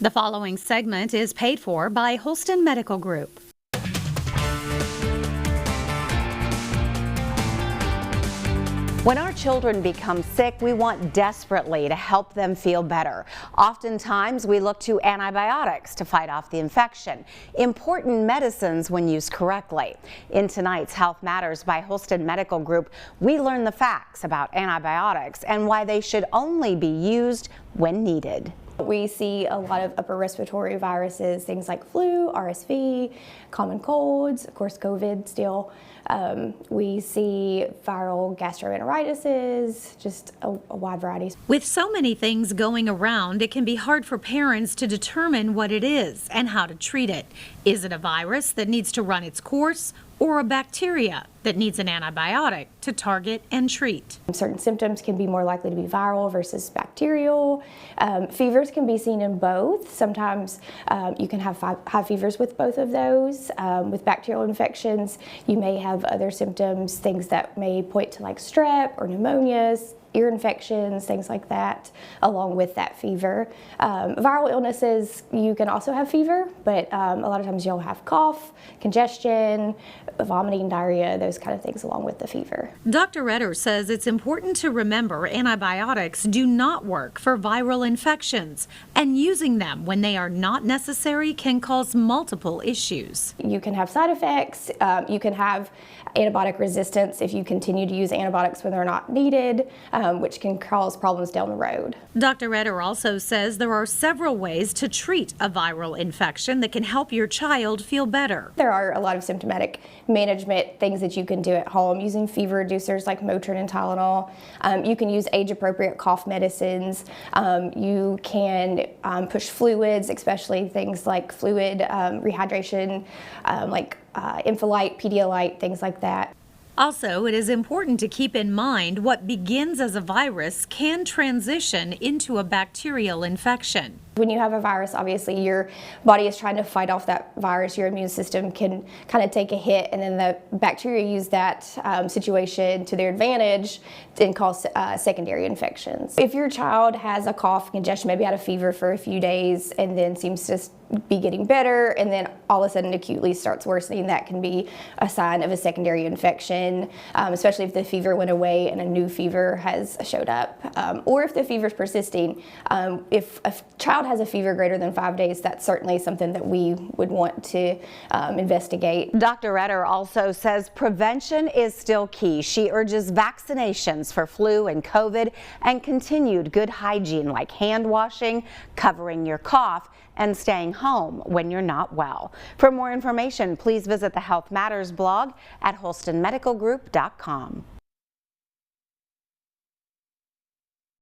The following segment is paid for by Holston Medical Group. When our children become sick, we want desperately to help them feel better. Oftentimes, we look to antibiotics to fight off the infection. Important medicines when used correctly. In tonight's Health Matters by Holston Medical Group, we learn the facts about antibiotics and why they should only be used when needed. We see a lot of upper respiratory viruses, things like flu, RSV, common colds, of course COVID still. We see viral gastroenteritis, just a wide variety. With so many things going around, it can be hard for parents to determine what it is and how to treat it. Is it a virus that needs to run its course, or a bacteria that needs an antibiotic to target and treat? Certain symptoms can be more likely to be viral versus bacterial. Fevers can be seen in both. Sometimes you can have high fevers with both of those. With bacterial infections, you may have other symptoms, things that may point to like strep or pneumonias, ear infections, things like that, along with that fever. Viral illnesses, you can also have fever, but a lot of times you'll have cough, congestion, vomiting, diarrhea, those kind of things along with the fever. Dr. Redder says it's important to remember antibiotics do not work for viral infections, and using them when they are not necessary can cause multiple issues. You can have side effects, you can have antibiotic resistance if you continue to use antibiotics when they're not needed, which can cause problems down the road. Dr. Redder also says there are several ways to treat a viral infection that can help your child feel better. There are a lot of symptomatic management things that you can do at home using fever reducers like Motrin and Tylenol. You can use age-appropriate cough medicines. You can push fluids, especially things like fluid rehydration, like Infolite, Pedialyte, things like that. Also, it is important to keep in mind what begins as a virus can transition into a bacterial infection. When you have a virus, obviously your body is trying to fight off that virus. Your immune system can kind of take a hit, and then the bacteria use that situation to their advantage and cause secondary infections. If your child has a cough, congestion, maybe had a fever for a few days and then seems to be getting better and then all of a sudden acutely starts worsening, that can be a sign of a secondary infection, especially if the fever went away and a new fever has showed up, or if the fever is persisting. If a child has a fever greater than 5 days, that's certainly something that we would want to investigate. Dr. Redder also says prevention is still key. She urges vaccinations for flu and COVID and continued good hygiene like hand washing, covering your cough, and staying home when you're not well. For more information, please visit the Health Matters blog at holstonmedicalgroup.com.